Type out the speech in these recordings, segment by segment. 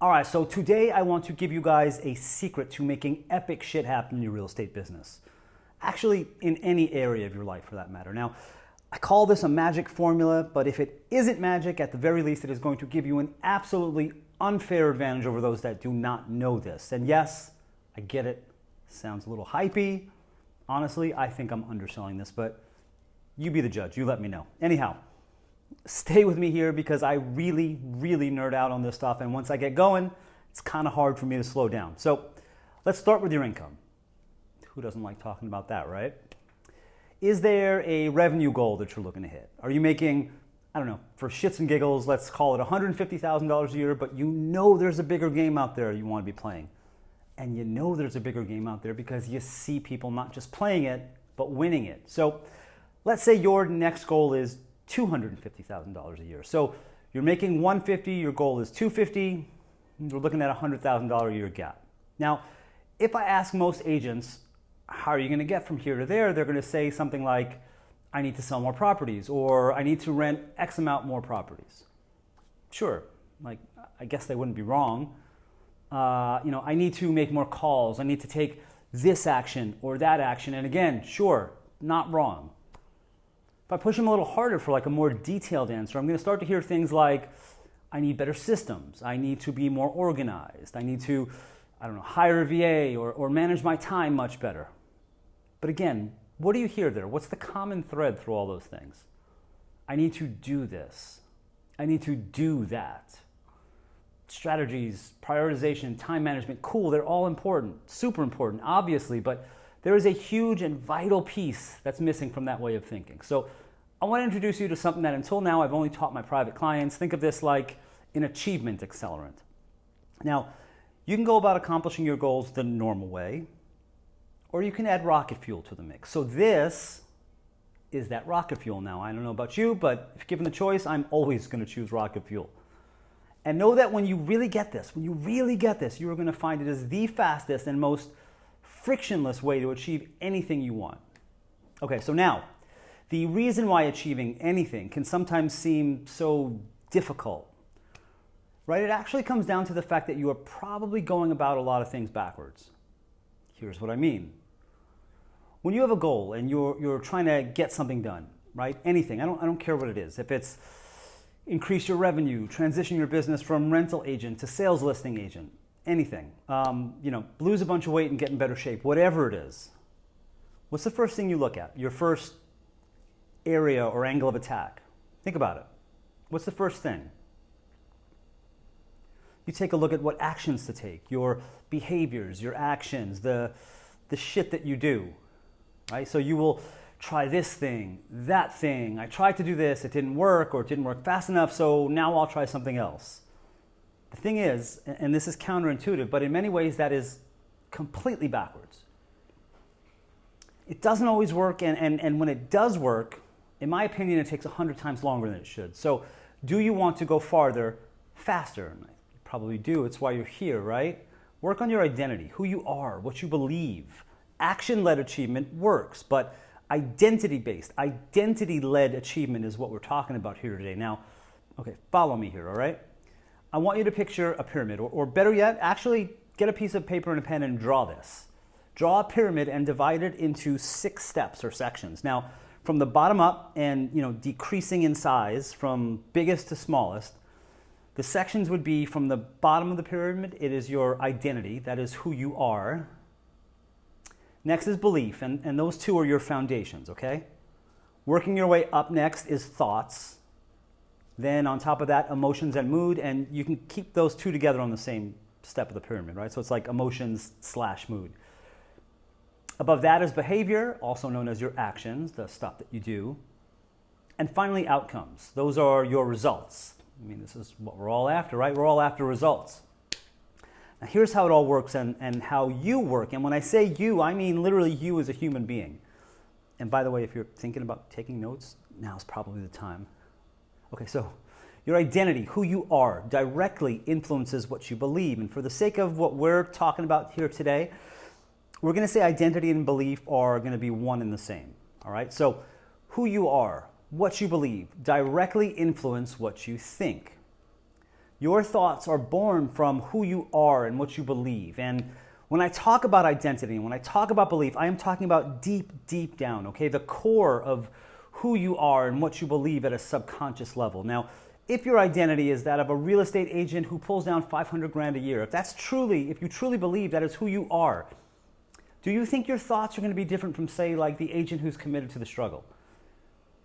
All right, so today I want to give you guys a secret to making epic shit happen in your real estate business. Actually, in any area of your life for that matter. Now, I call this a magic formula, but if it isn't magic, at the very least, it is going to give you an absolutely unfair advantage over those that do not know this. And yes, I get it. Sounds a little hypey. Honestly, I think I'm underselling this, but you be the judge. You let me know. Anyhow, stay with me here because I really nerd out on this stuff. And once I get going, it's kind of hard for me to slow down. So let's start with your income. Who doesn't like talking about that, right? Is there a revenue goal that you're looking to hit? Are you making, I don't know, for shits and giggles, let's call it $150,000 a year, but you know there's a bigger game out there you want to be playing. And you know there's a bigger game out there because you see people not just playing it, but winning it. So let's say your next goal is $250,000 a year. So you're making $150, your goal is $250, we're looking at a $100,000 a year gap. Now, if I ask most agents, how are you going to get from here to there? They're going to say something like, I need to sell more properties, or I need to rent X amount more properties. Sure, like I guess they wouldn't be wrong. I need to make more calls. I need to take this action or that action. And again, sure, not wrong. If I push them a little harder for like a more detailed answer, I'm going to start to hear things like, I need better systems. I need to be more organized. I need to, hire a VA or manage my time much better. But again, what do you hear there? What's the common thread through all those things? I need to do this. I need to do that. Strategies, prioritization, time management, cool, they're all important, super important, obviously, but there is a huge and vital piece that's missing from that way of thinking. So I want to introduce you to something that until now I've only taught my private clients. Think of this like an achievement accelerant. Now, you can go about accomplishing your goals the normal way, or you can add rocket fuel to the mix. So this is that rocket fuel now. I don't know about you, but if given the choice, I'm always going to choose rocket fuel. And know that when you really get this, you are going to find it is the fastest and most frictionless way to achieve anything you want. Okay, so now, the reason why achieving anything can sometimes seem so difficult, right? It actually comes down to the fact that you are probably going about a lot of things backwards. Here's what I mean. When you have a goal and you're trying to get something done, right? Anything, I don't care what it is. If it's increase your revenue, transition your business from rental agent to sales listing agent, anything. Lose a bunch of weight and get in better shape, whatever it is. What's the first thing you look at? Your first area or angle of attack. Think about it. What's the first thing? You take a look at what actions to take, your behaviors, your actions, the shit that you do, right? So you will try this thing, that thing. I tried to do this, it didn't work, or it didn't work fast enough, so now I'll try something else. The thing is, and this is counterintuitive, but in many ways that is completely backwards. It doesn't always work, and when it does work, in my opinion, it takes 100 times longer than it should. So do you want to go farther, faster? You probably do. It's why you're here, right? Work on your identity, who you are, what you believe. Action-led achievement works, but identity-based, identity-led achievement is what we're talking about here today. Now, okay, follow me here, all right? I want you to picture a pyramid, or better yet, actually get a piece of paper and a pen and draw this. Draw a pyramid and divide it into 6 steps or sections. Now, from the bottom up and decreasing in size from biggest to smallest, the sections would be from the bottom of the pyramid, it is your identity, that is who you are. Next is belief, and those two are your foundations, okay? Working your way up next is thoughts. Then on top of that, emotions and mood, and you can keep those two together on the same step of the pyramid, right? So it's like emotions/mood. Above that is behavior, also known as your actions, the stuff that you do. And finally, outcomes. Those are your results. I mean, this is what we're all after, right? We're all after results. Now, here's how it all works and how you work. And when I say you, I mean literally you as a human being. And by the way, if you're thinking about taking notes, now's probably the time. Okay, so your identity, who you are, directly influences what you believe. And for the sake of what we're talking about here today, we're going to say identity and belief are going to be one and the same. All right, so who you are, what you believe, directly influence what you think. Your thoughts are born from who you are and what you believe. And when I talk about identity and when I talk about belief, I am talking about deep, deep down, okay? The core of who you are and what you believe at a subconscious level. Now, if your identity is that of a real estate agent who pulls down 500 grand a year, if you truly believe that is who you are, do you think your thoughts are going to be different from, say, like the agent who's committed to the struggle?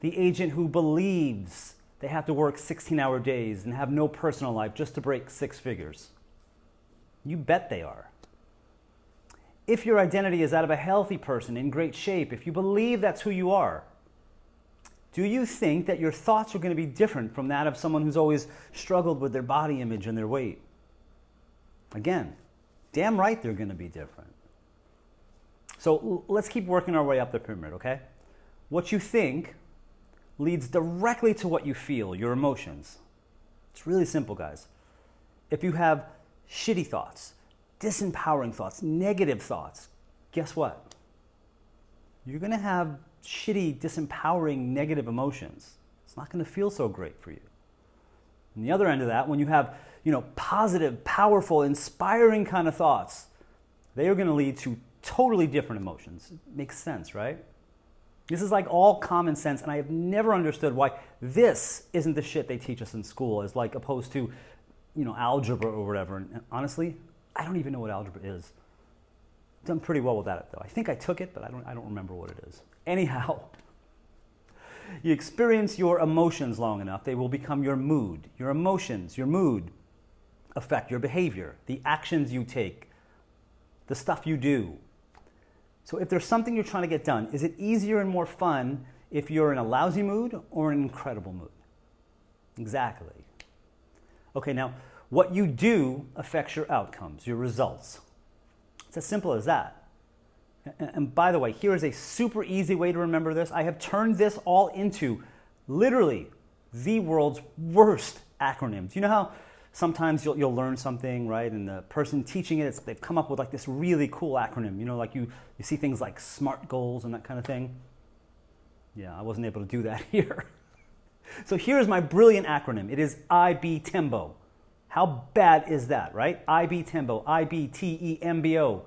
The agent who believes they have to work 16-hour days and have no personal life just to break six figures? You bet they are. If your identity is that of a healthy person in great shape, if you believe that's who you are, do you think that your thoughts are going to be different from that of someone who's always struggled with their body image and their weight? Again, damn right they're going to be different. So let's keep working our way up the pyramid, okay? What you think leads directly to what you feel, your emotions. It's really simple, guys. If you have shitty thoughts, disempowering thoughts, negative thoughts, guess what? You're going to have shitty, disempowering, negative emotions. It's not going to feel so great for you. On the other end of that, when you have, positive, powerful, inspiring kind of thoughts, they are going to lead to totally different emotions. It makes sense, right? This is like all common sense, and I have never understood why this isn't the shit they teach us in school, as like opposed to, algebra or whatever. And honestly, I don't even know what algebra is. I've done pretty well with that, though. I think I took it, but I don't remember what it is. Anyhow, you experience your emotions long enough, they will become your mood. Your emotions, your mood affect your behavior, the actions you take, the stuff you do. So if there's something you're trying to get done, is it easier and more fun if you're in a lousy mood or an incredible mood? Exactly. Okay, now, what you do affects your outcomes, your results. It's as simple as that. And by the way, here is a super easy way to remember this. I have turned this all into literally the world's worst acronyms. You know how sometimes you'll learn something, right? And the person teaching it, they've come up with like this really cool acronym. Like you see things like SMART goals and that kind of thing. Yeah, I wasn't able to do that here. So here's my brilliant acronym. It is IBTEMBO. How bad is that, right? IBTEMBO, IBTEMBO.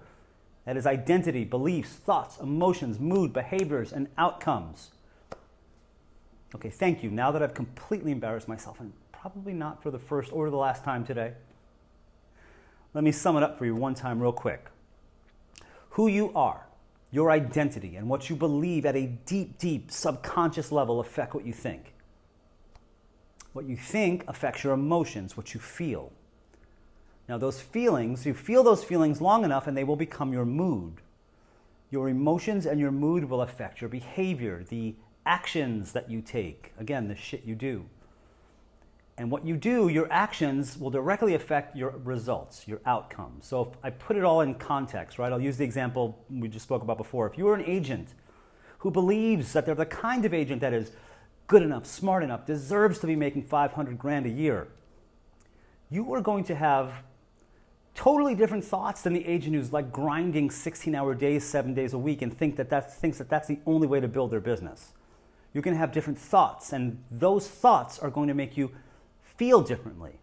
That is identity, beliefs, thoughts, emotions, mood, behaviors, and outcomes. Okay, thank you. Now that I've completely embarrassed myself, and probably not for the first or the last time today, let me sum it up for you one time real quick. Who you are, your identity, and what you believe at a deep, deep subconscious level affect what you think. What you think affects your emotions, what you feel. Now those feelings, you feel those feelings long enough and they will become your mood. Your emotions and your mood will affect your behavior, the actions that you take. Again, the shit you do. And what you do, your actions will directly affect your results, your outcomes. So if I put it all in context, right? I'll use the example we just spoke about before. If you're an agent who believes that they're the kind of agent that is good enough, smart enough, deserves to be making 500 grand a year, you are going to have totally different thoughts than the agent who's like grinding 16-hour days, 7 days a week, and thinks that that's the only way to build their business. You're going to have different thoughts, and those thoughts are going to make you feel differently.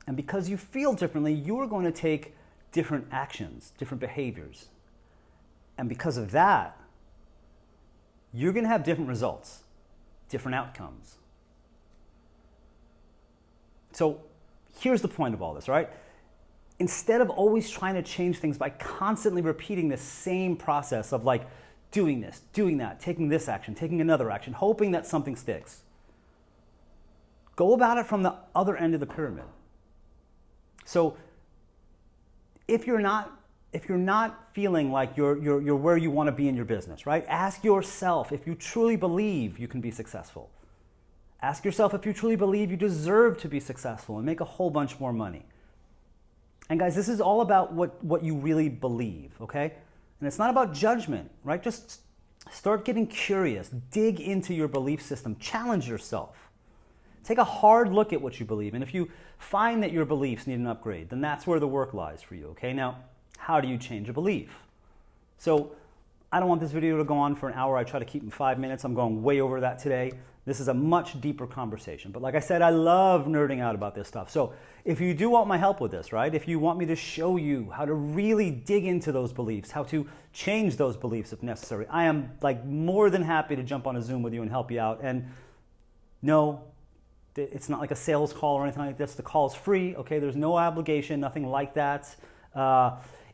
And because you feel differently, you are going to take different actions, different behaviors. And because of that, you're going to have different results, different outcomes. So here's the point of all this, right? Instead of always trying to change things by constantly repeating the same process of like doing this, doing that, taking this action, taking another action, hoping that something sticks, go about it from the other end of the pyramid. So if you're not feeling like you're where you want to be in your business, right? Ask yourself if you truly believe you can be successful. Ask yourself if you truly believe you deserve to be successful and make a whole bunch more money. And guys, this is all about what you really believe, okay? And it's not about judgment, right? Just start getting curious, dig into your belief system, challenge yourself. Take a hard look at what you believe. And if you find that your beliefs need an upgrade, then that's where the work lies for you, okay? Now, how do you change a belief? So I don't want this video to go on for an hour. I try to keep them 5 minutes. I'm going way over that today. This is a much deeper conversation. But like I said, I love nerding out about this stuff. So if you do want my help with this, right? If you want me to show you how to really dig into those beliefs, how to change those beliefs if necessary, I am like more than happy to jump on a Zoom with you and help you out. And no, it's not like a sales call or anything like this. The call is free, okay? There's no obligation, nothing like that.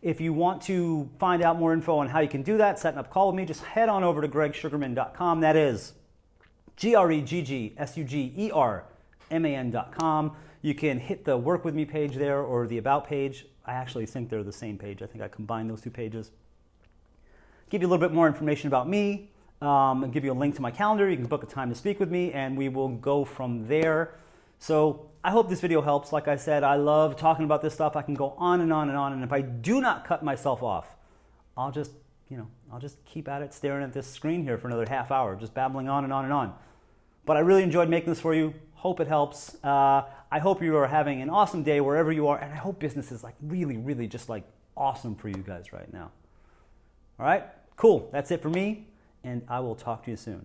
If you want to find out more info on how you can do that, setting up a call with me, just head on over to greggsugerman.com. That is GreggSugerman.com. You can hit the Work With Me page there or the About page. I actually think they're the same page. I think I combined those two pages. Give you a little bit more information about me, and give you a link to my calendar. You can book a time to speak with me, and we will go from there. So I hope this video helps. Like I said, I love talking about this stuff. I can go on and on and on. And if I do not cut myself off, I'll just keep at it, staring at this screen here for another half hour, just babbling on and on and on. But I really enjoyed making this for you. Hope it helps. I hope you are having an awesome day wherever you are. And I hope business is like really, really just like awesome for you guys right now. All right, cool. That's it for me. And I will talk to you soon.